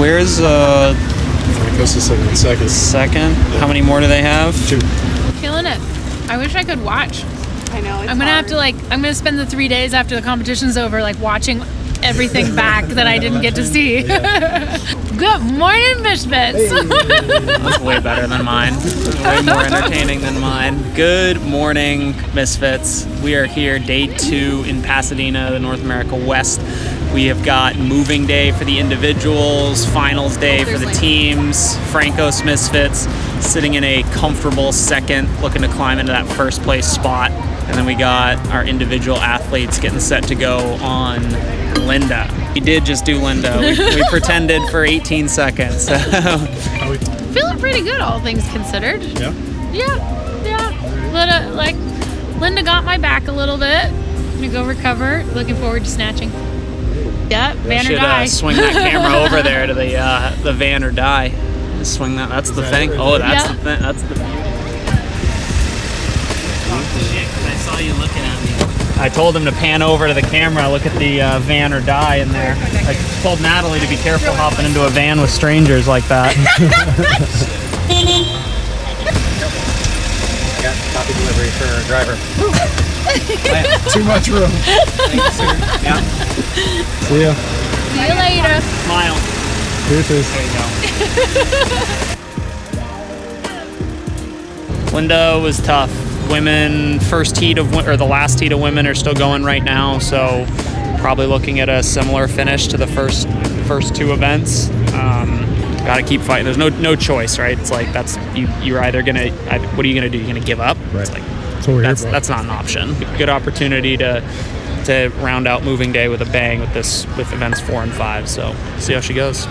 Where's Francos is second. Second? How many more do they have? 2. Feeling it. I wish I could watch. I know. I'm gonna have to I'm gonna spend the 3 days after the competition's over watching everything back that I didn't get to see. Good morning, Misfits. That's way better than mine. Way more entertaining than mine. Good morning, Misfits. We are here, day 2 in Pasadena, the North America West. We have got moving day for the individuals, finals day for the teams. Francos Misfits sitting in a comfortable second, looking to climb into that first place spot. And then we got our individual athletes getting set to go on Linda. We did just do Linda. We pretended for 18 seconds. So. Feeling pretty good, all things considered. Yeah? Yeah. Linda got my back a little bit. Gonna go recover. Looking forward to snatching. Yeah, van or die. Swing that camera over there to the van or die. Just swing that. That's the thing. Oh, that's the thing. That's the thing. Shit, because I saw you looking at me. I told him to pan over to the camera, look at the van or die in there. I told Natalie to be careful hopping into a van with strangers like that. Got copy delivery for our driver. Too much room. Thank you, sir. Yeah. See ya. See you later. Smile. Deuces. There you go. Linda was tough. Women, the last heat of women are still going right now, so probably looking at a similar finish to the first 2 events. Got to keep fighting. There's no choice, right? It's like you're either gonna. What are you gonna do? You're gonna give up? Right. It's like That's not an option. Good opportunity to round out moving day with a bang with events 4 and 5. So see how she goes.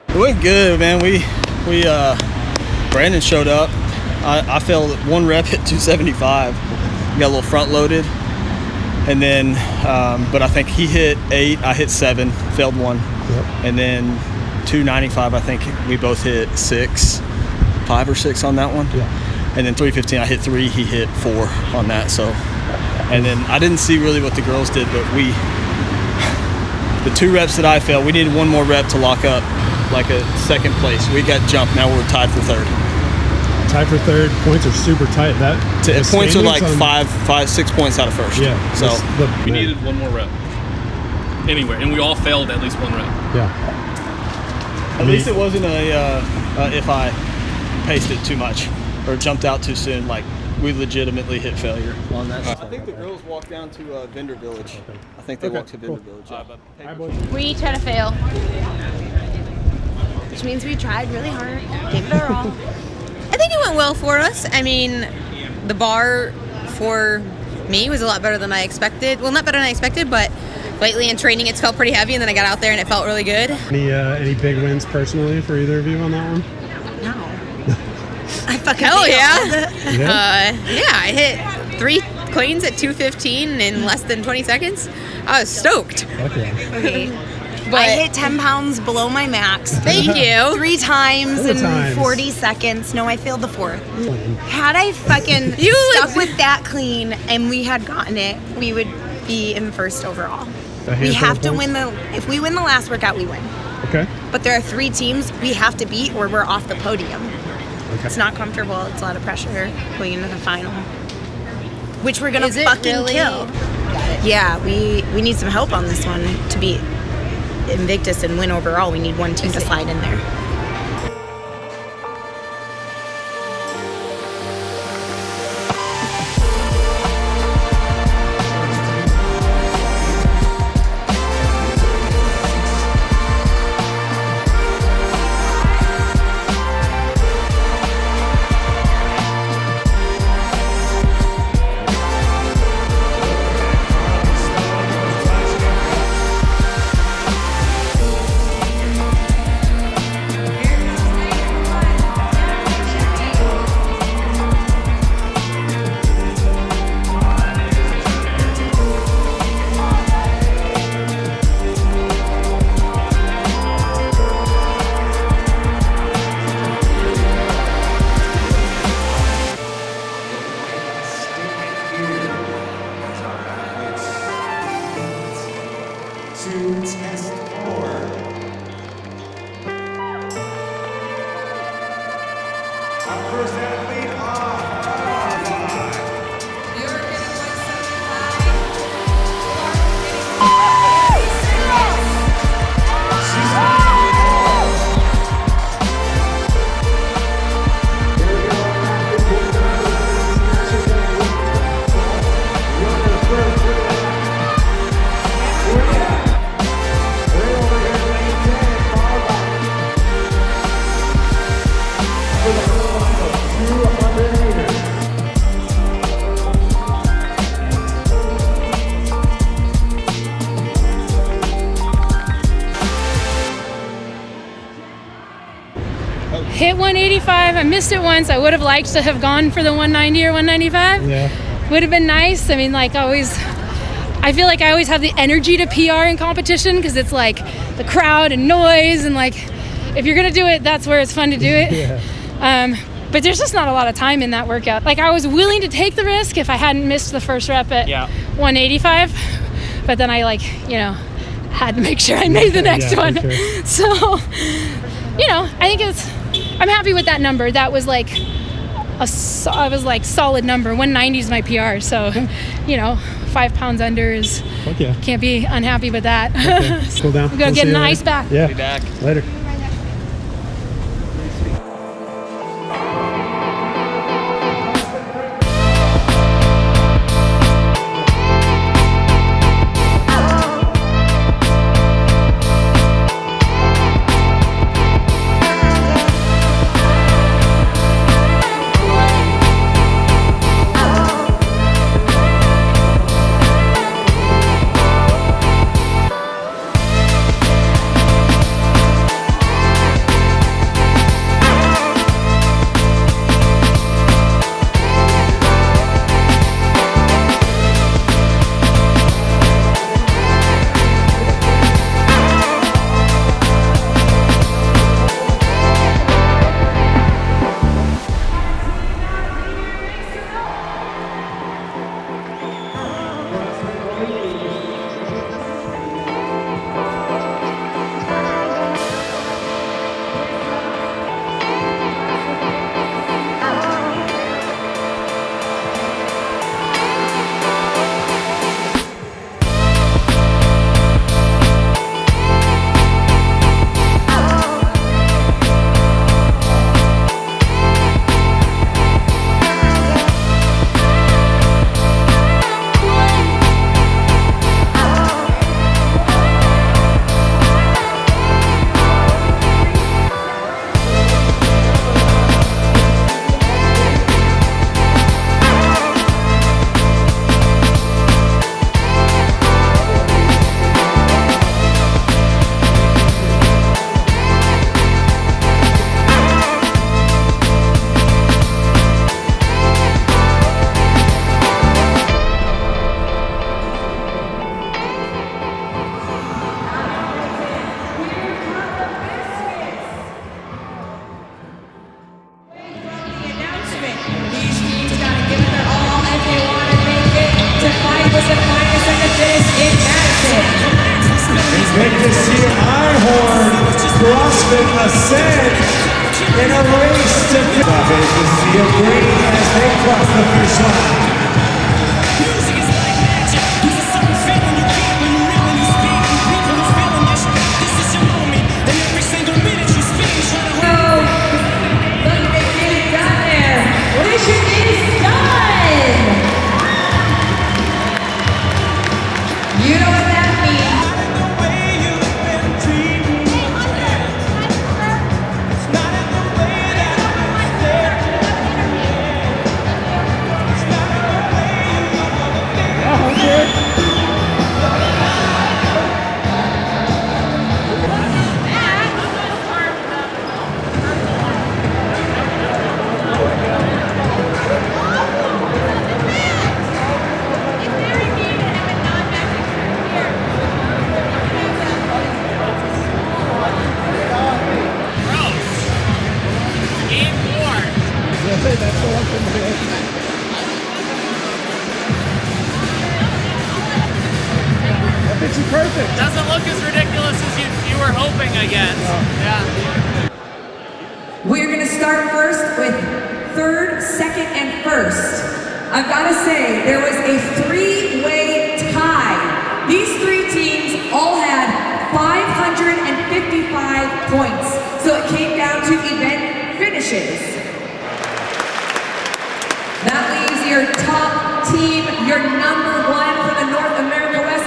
It went good, man. Brandon showed up. I failed 1 rep at 275. Got a little front loaded, and then but I think he hit 8, I hit 7, failed 1, and then 295. I think we both hit 5 or 6 on that one. Yeah. And then 315, I hit 3, he hit 4 on that. So, and then I didn't see really what the girls did, but the 2 reps that I failed, we needed 1 more rep to lock up like a second place. We got jumped. Now we're tied for 3rd. Tied for 3rd. Points are super tight. Points are like 6 points out of 1st. Yeah. So we needed 1 more rep. Anywhere, and we all failed at least 1 rep. Yeah. At least it wasn't if I paced it too much or jumped out too soon. Like we legitimately hit failure on that. I think the girls walked down to Vendor Village. Okay. I think they walked to Vendor Village. We each had to fail. Which means we tried really hard, gave it our all. I think it went well for us. I mean, the bar for me was a lot better than I expected. Well, not better than I expected, but lately in training it's felt pretty heavy, and then I got out there and it felt really good. Any big wins personally for either of you on that one? No. I fucking Hell failed. Yeah. Yeah, I hit 3 cleans at 2:15 in less than 20 seconds. I was stoked. Fuck yeah. Okay. But I hit 10 pounds below my max. thank you. 3 times 4 in times. 40 seconds. No, I failed the 4th. Fine. Had I fucking You stuck would- with that clean and we had gotten it, we would be in first overall. A We handful have of to points? win if we win the last workout, we win. Okay. But there are 3 teams we have to beat or we're off the podium. Okay. It's not comfortable. It's a lot of pressure going into the final, which we're gonna Is it fucking really? kill. Yeah, we need some help on this one to beat Invictus and win overall. We need one team to slide in there. Hit 185. I missed it once. I would have liked to have gone for the 190 or 195. Yeah. Would have been nice. I mean, like always, I feel like I always have the energy to PR in competition because it's like the crowd and noise and like if you're gonna do it, that's where it's fun to do it. Yeah. But there's just not a lot of time in that workout. Like I was willing to take the risk if I hadn't missed the first rep at 185, but then I had to make sure I made the next Yeah, one. for sure. So, I think I'm happy with that number. That was like solid number. 190 is my PR. So, 5 pounds under is, Fuck yeah. can't be unhappy with that. Okay. Cool down. I'm gonna We'll get see an you ice later. bath. Yeah. Be back. Later. ahead in a race to the sea of green as they cross the finish line. You know what that means. Perfect. Doesn't look as ridiculous as you were hoping, I guess. Yeah. We're gonna start first with third, second, and first. I've gotta say, there was a three-way tie. These three teams all had 555 points. So it came down to event finishes. That leaves your top team, your number one for the North America West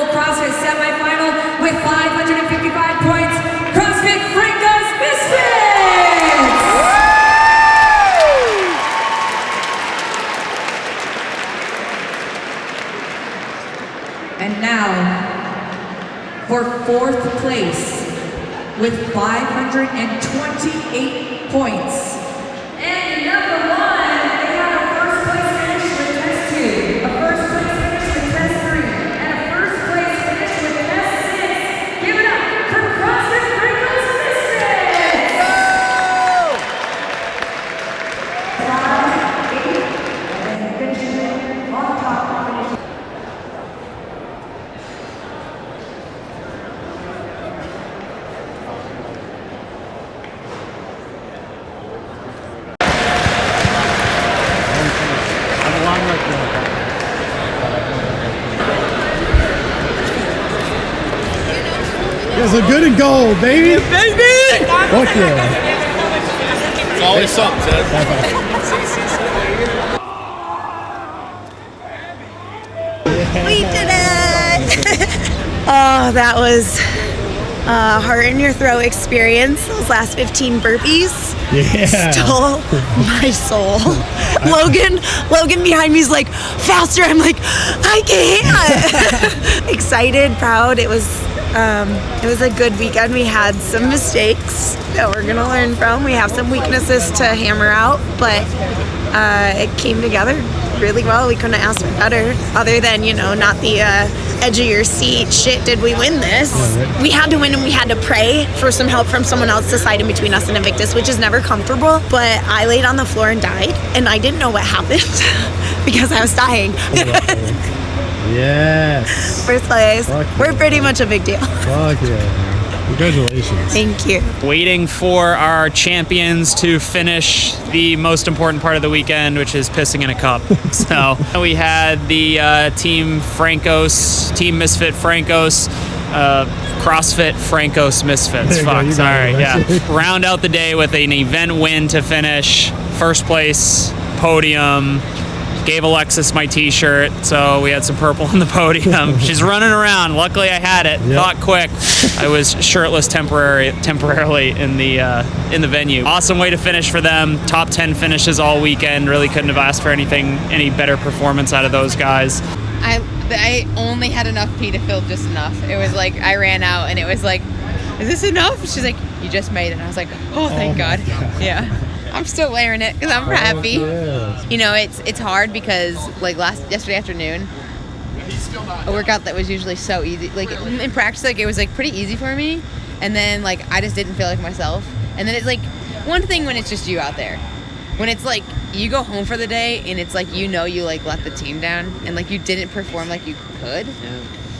CrossFit Semifinal with 555 points, CrossFit Francos Misfits! And now, for fourth place with 528 points. And number one, they got a first place finish with Test 2, a first place finish with Test 3, and a first place finish with Test 6. Give it up for CrossFit Francos Misfits! And finishing it on top. There's a good and gold, baby. Baby! Fuck yeah. It's always something, Ted. We did it! Oh, that was a heart in your throat experience. Those last 15 burpees stole my soul. Logan behind me is like, faster. I'm like, I can't. Excited, proud. It was a good weekend. We had some mistakes that we're gonna learn from. We have some weaknesses to hammer out, but it came together really well. We couldn't ask for better, other than, not the edge of your seat, shit, did we win this? We had to win, and we had to pray for some help from someone else deciding between us and Invictus, which is never comfortable. But I laid on the floor and died, and I didn't know what happened because I was dying. Yes. First place. We're pretty much a big deal. Fuck yeah. Congratulations. Thank you. Waiting for our champions to finish the most important part of the weekend, which is pissing in a cup. So we had the Team Misfit Francos, CrossFit Francos Misfits. Round out the day with an event win to finish. First place, podium. Gave Alexis my t-shirt, so we had some purple on the podium. She's running around. Luckily I had it. Thought quick. I was shirtless temporarily in the venue. Awesome way to finish for them. Top 10 finishes all weekend. Really couldn't have asked for any better performance out of those guys. I only had enough pee to fill just enough. It was like I ran out and it was like, is this enough? She's like, you just made it. And I was like, oh, thank God. Yeah. I'm still wearing it because I'm happy. It's hard because yesterday afternoon, a workout that was usually so easy. Like in practice, it was pretty easy for me, and then I just didn't feel like myself. And then it's one thing when it's just you out there. When it's you go home for the day and it's you let the team down and you didn't perform like you could. Yeah.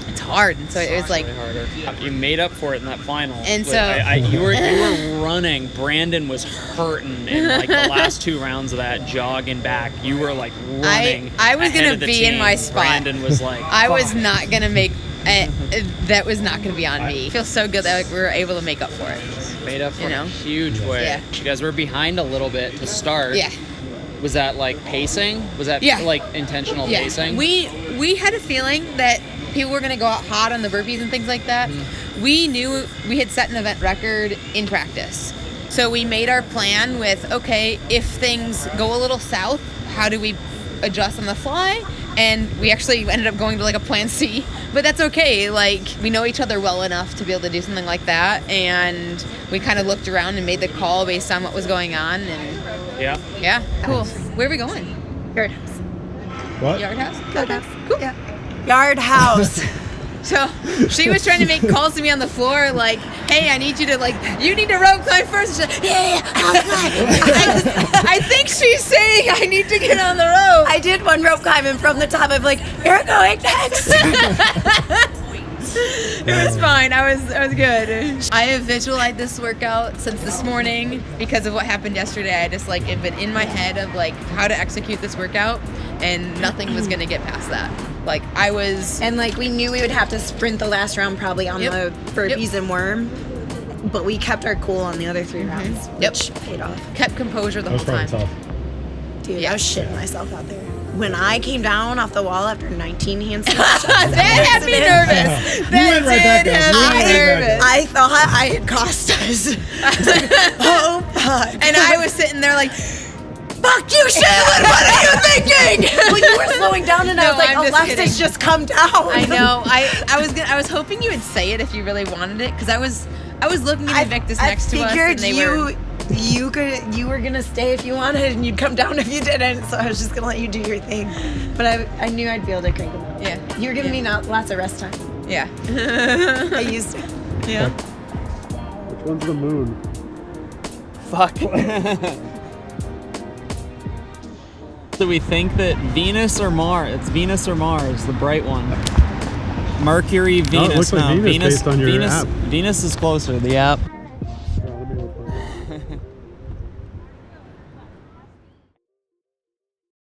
it's hard. And so it was like, harder. You made up for it in that final. And But so- you were running. Brandon was hurting in like the last 2 rounds of that, jogging back. You were like running. I was ahead gonna of the be in team. my spot. Brandon was like, I was "Fuck." not gonna make. That was not gonna be on me. It feels so good that we were able to make up for it. Made up for You it in know? a huge way. Yeah. You guys were behind a little bit to start. Yeah. Was that like pacing? Was that Yeah. like intentional Yeah. pacing? We had a feeling that people were gonna go out hot on the burpees and things like that. We knew we had set an event record in practice. So we made our plan with, okay, if things go a little south, how do we adjust on the fly? And we actually ended up going to like a plan C, but that's okay. Like, we know each other well enough to be able to do something like that. And we kind of looked around and made the call based on what was going on. And yeah, cool. Where are we going? Yard house. What? Yard house? Yard house. Cool. Yeah. Yard house. So she was trying to make calls to me on the floor, like, hey, I need you to, like, you need to rope climb first. She's like, yeah, I'll climb. I think she's saying I need to get on the rope. I did one rope climb, and from the top, I'm like, you're going next. It was fine. I was good. I have visualized this workout since this morning because of what happened yesterday. I just like have been in my head of like how to execute this workout, and nothing was gonna get past that. Like I was, and like we knew we would have to sprint the last round probably on the burpees and worm, but we kept our cool on the other 3 rounds, which paid off. Kept composure the That was whole time. probably tough. Dude, I was shitting myself out there. When I came down off the wall after 19 handstands, that had me nervous. That did have me nervous. I thought I had cost us. I was like, oh fuck. And I was sitting there like, fuck you, Shaylin, what are you thinking? Well, you were slowing down, and I was like, I'm just Alexis, kidding. just come down. I know. I was hoping you would say it if you really wanted it, because I was looking at Invictus next to us, and they were. You were gonna stay if you wanted, and you'd come down if you didn't. So I was just gonna let you do your thing. But I knew I'd be able to crank them out. Yeah. You were giving me lots of rest time. Yeah. I used it. Yeah. Which one's the moon? Fuck. Do we think that Venus or Mars? It's Venus or Mars, the bright one. Mercury, Venus. it looks like Venus based on your app. Venus is closer. The app.